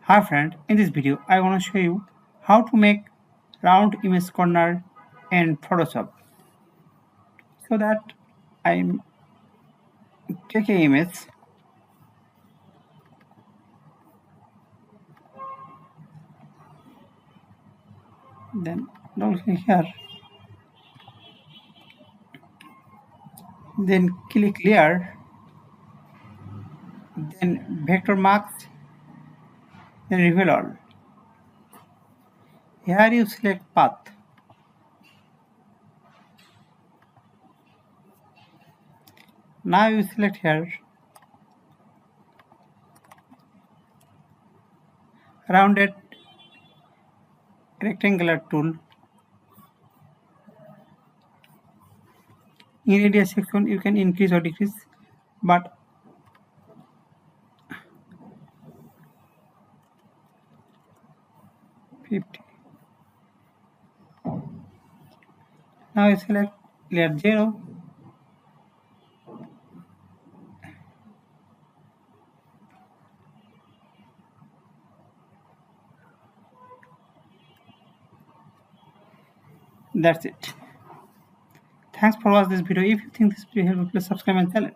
Hi friend, in this video I want to show you how to make round image corner in Photoshop. So that I take a image, then double click here, then click layer, then vector marks, then reveal all. Here you select path. Now you select here rounded rectangular tool. In radius section you can increase or decrease, but 50. Now you select layer 0. That's it. Thanks for watching this video. If you think this video helpful, please subscribe my channel.